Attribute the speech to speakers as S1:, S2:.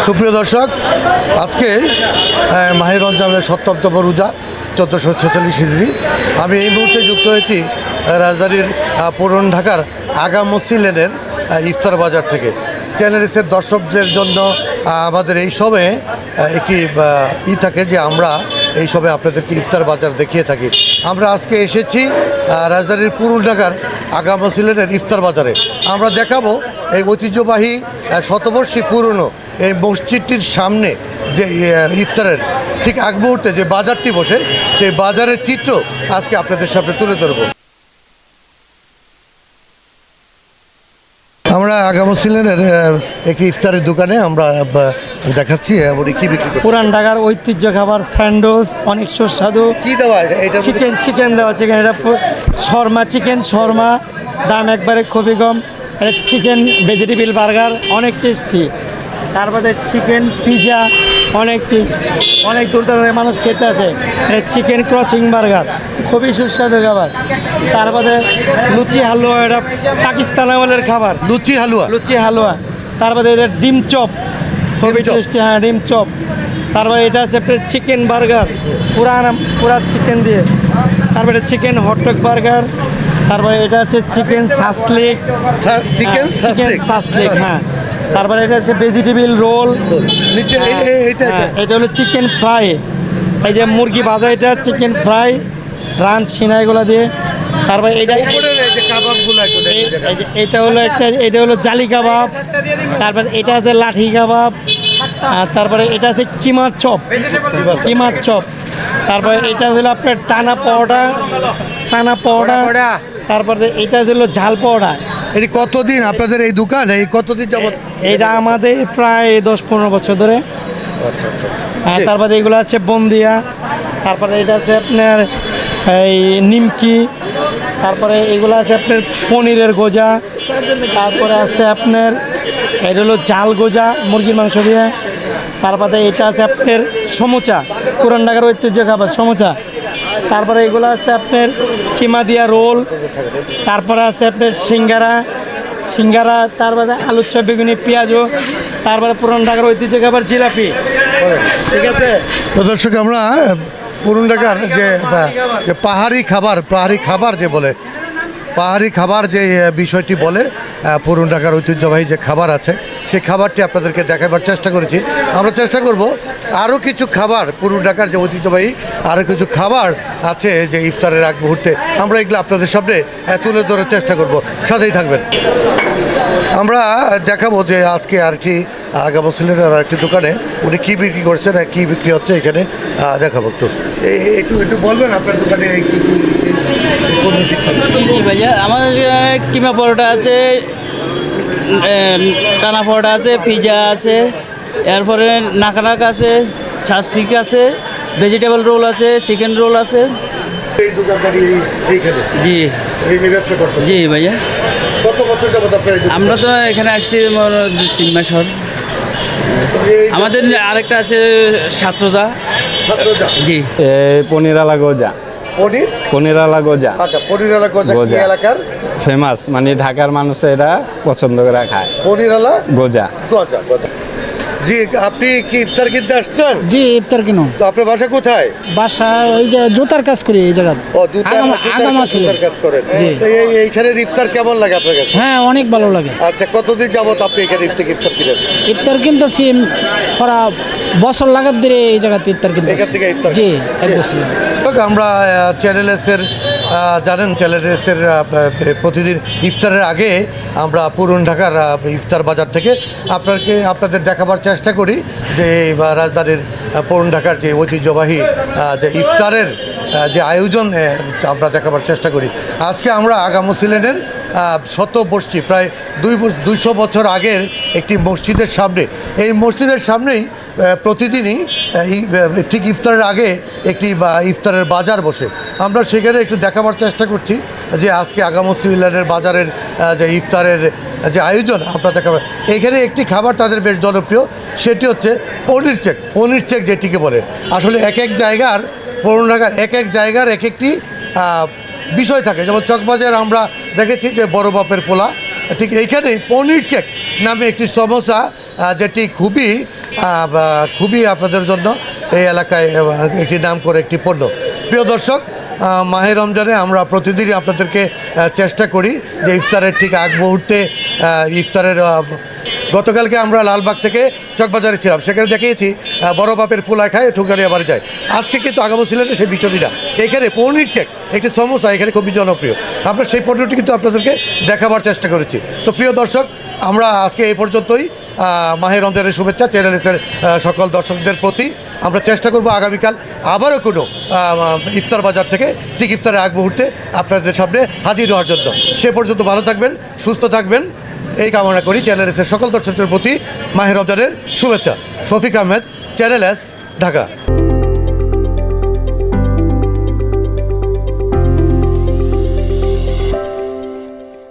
S1: সুপ্রিয় দর্শক, আজকে মাহে রমজানের ৭তম রোজা ১৪৪৬ হিজরি। আমি এই মুহূর্তে যুক্ত হয়েছি রাজধানীর পুরান ঢাকার আগা মসজিদ লেনের ইফতার বাজার থেকে। চ্যানেলসের দর্শকদের জন্য আমাদের এই সময়ে একটি থাকে যে আমরা এই সময় আপনাদেরকে ইফতার বাজার দেখিয়ে থাকি। আমরা আজকে এসেছি রাজধানীর পুরান ঢাকার আগা মসজিদ লেনের ইফতার বাজারে। আমরা দেখাবো এই ঐতিহ্যবাহী শতবর্ষী পুরনো এই মসজিদটির সামনে যে ইফতারের ঠিক আগ মুহূর্তে যে বাজারটি বসে, সেই বাজারের চিত্র আজকে আপনাদের সামনে তুলে ধরবো। আমরা আগা মসজিদ লেনের একটি ইফতারের দোকানে আমরা দেখাচ্ছি উনি কি বিক্রি করেন।
S2: পুরান ঢাকার ঐতিহ্য খাবার স্যান্ডউইচ অনেক সুস্বাদু।
S1: কি দেওয়া এটা?
S2: চিকেন দেওয়া, চিকেন এটা শর্মা, চিকেন শর্মা, দাম একবারে খুবই কম। এটা চিকেন ভেজিটেবিল বার্গার অনেক টেস্টি। তারপরে চিকেন পিজা অনেক টেস্ট, অনেক দূর দূরান্তের মানুষ খেতে আসে। এটা চিকেন ক্রচিং বার্গার খুবই সুস্বাদু খাবার। তারপরে লুচি হালুয়া, এটা পাকিস্তান আমলের খাবার।
S1: লুচি
S2: হালুয়া। তারপরে এটা ডিম চপ খুবই টেস্টি। হ্যাঁ, ডিম চপ। তারপরে এটা হচ্ছে চিকেন বার্গার পুরা চিকেন দিয়ে। তারপরে চিকেন হটডগ বার্গার। তারপরে এটা হচ্ছে চিকেন সাসলিক। হ্যাঁ। তারপরে এটা হচ্ছে ভেজিটেবিল রোল। এটা হলো চিকেন ফ্রাই, এই যে মুরগি ভাজা, এটা চিকেন ফ্রাই রান সিনাইগুলো দিয়ে। তারপরে এটা হলো জালি কাবাব। তারপরে এটা আছে লাঠি কাবাব। তারপরে এটা আছে কিমার চপ। তারপরে এটা হলো আপনার টানা পাওডা। তারপরে এটা হলো ঝাল পাওডা।
S1: এটি কতদিন আপনাদের এই দোকান? এই কতদিন যাবত?
S2: এটা আমাদের প্রায় 10-15 বছর ধরে।
S1: আচ্ছা।
S2: তারপরে এগুলো আছে বন্দিয়া। তারপরে এটা আছে আপনার এই নিমকি। তারপরে এগুলো আছে আপনার পনিরের গোজা। তারপরে আছে আপনার এটা হলো জাল গোজা মুরগির মাংস দিয়ে। তারপরে এটা আছে আপনার সমোচা, পুরান ঢাকার ঐতিহ্য খাবার সমোচা। তারপরে এগুলো আছে আপনার কিমা দিয়া রোল। তারপরে আছে আপনার সিঙ্গারা। তারপরে আলুর চপ, বেগুনি, পেঁয়াজও। তারপরে পুরান ঢাকার ঐতিহ্য খাবার জিলাপি। ঠিক আছে
S1: তো দর্শক, আমরা পুরান ঢাকার যে পাহাড়ি খাবার যে বলে, পাহাড়ি খাবার যে বিষয়টি বলে, পুরান ঢাকার ঐতিহ্যবাহী যে খাবার আছে, সেই খাবারটি আপনাদেরকে দেখাবার চেষ্টা করেছি। আমরা চেষ্টা করব আরও কিছু খাবার, পুরান ঢাকার যে ঐতিহ্যবাহী আরও কিছু খাবার আছে যে ইফতারের আগ মুহূর্তে আমরা এগুলো আপনাদের সামনে তুলে ধরার চেষ্টা করব। সাথেই থাকবেন। আমরা দেখাবো যে আজকে আর কি আগা মসজিদ লেনের আর একটি দোকানে উনি কী বিক্রি করছেন, কী বিক্রি হচ্ছে এখানে দেখাবো। একটু বলবেন আপনার দোকানে
S3: ভাইয়া? আমাদের কিমা পরোটা আছে, টানা পরোটা আছে, পিজা আছে, এরপরে নাকানাক আছে, সাসিক আছে, ভেজিটেবল রোল আছে, চিকেন রোল আছে। জি জি ভাইয়া। আমরা তো এখানে আসছি 3 মাস হল। আমাদের আরেকটা আছে সাতরোজা। জি,
S4: পনিরালা গোজা। পনিরালা গোজা।
S1: আচ্ছা, পনিরালা গোজা এলাকার
S4: ফেমাস, মানে ঢাকার মানুষ এটা পছন্দ করে খায়।
S1: পনিরালা
S4: গোজা।
S1: জি, আপনি কি ইফতার কিনতে আসছেন?
S5: জি, ইফতার কিনো।
S1: তো আপনার বাসা কোথায়?
S5: বাসা ওই যে জুতার কাজ করি এই জায়গা।
S1: জুতার কাজ করেন। এইখানে ইফতার কেমন লাগে আপনার কাছে?
S5: হ্যাঁ, অনেক ভালো লাগে।
S1: আচ্ছা, কতদিন যাবত আপনি এখানে ইফতার কিনেন?
S5: ইফতার কিনতেছি পরা বছর লাগাত ধরে এই জায়গাতে ইফতার কিনতে।
S1: এখান থেকে ইফতার?
S5: জি, 1 বছর।
S1: আমরা চ্যানেলসের জানেন, চ্যানেলসের প্রতিদিন ইফতারের আগে আমরা পুরান ঢাকার ইফতার বাজার থেকে আপনাদের দেখাবার চেষ্টা করি যে রাজধানীর পুরান ঢাকার যে ঐতিহ্যবাহী যে ইফতারের যে আয়োজন আমরা দেখাবার চেষ্টা করি। আজকে আমরা আগা মসজিদ লেনের শতবর্ষী প্রায় 200 বছর আগের একটি মসজিদের সামনে, এই মসজিদের সামনেই প্রতিদিনই ঠিক ইফতারের আগে একটি ইফতারের বাজার বসে। আমরা সেখানে একটু দেখাবার চেষ্টা করছি যে আজকে আগা মসজিদ লেনের বাজারের যে ইফতারের যে আয়োজন আমরা দেখাবো। এখানে একটি খাবার তাদের বেশ জনপ্রিয়, সেটি হচ্ছে পনির চেক যেটিকে বলে। আসলে এক এক জায়গার পুরান ঢাকার এক এক জায়গার এক একটি বিষয় থাকে। যেমন চকবাজার আমরা দেখেছি যে বড় বাপের পোলা, ঠিক এইখানে পনির চেক নামে একটি সমোসা যেটি খুবই খুবই আপনাদের জন্য এই এলাকায় একটি নাম করে একটি পণ্য। প্রিয় দর্শক, মাহে রমজানে আমরা প্রতিদিনই আপনাদেরকে চেষ্টা করি যে ইফতারের ঠিক আগ মুহূর্তে ইফতারের গতকালকে আমরা লালবাগ থেকে চকবাজারে ছিলাম, সেখানে দেখিয়েছি বড় বাপের পোলায় খায় ঠুকারিয়া বাড়ি যায়। আজকে কিন্তু আগামী সিলেটে সেই বিষয়টি না, এখানে পনির চেক একটি সমস্যা এখানে খুবই জনপ্রিয়। আমরা সেই পণ্যটি কিন্তু আপনাদেরকে দেখাবার চেষ্টা করেছি। তো প্রিয় দর্শক, আমরা আজকে এই পর্যন্তই। মাহে রমজানের শুভেচ্ছা চ্যানেলের সকল দর্শকদের প্রতি। আমরা চেষ্টা করব আগামীকাল আবারও কোনো ইফতার বাজার থেকে ঠিক ইফতারের আগ মুহূর্তে আপনাদের সামনে হাজির হওয়ার জন্য। সে পর্যন্ত ভালো থাকবেন, সুস্থ থাকবেন, এই কামনা করি। চ্যানেলের সকল দর্শকদের প্রতি মাহে রমজানের শুভেচ্ছা। Shafiq Ahmed, channel S, Dhaka.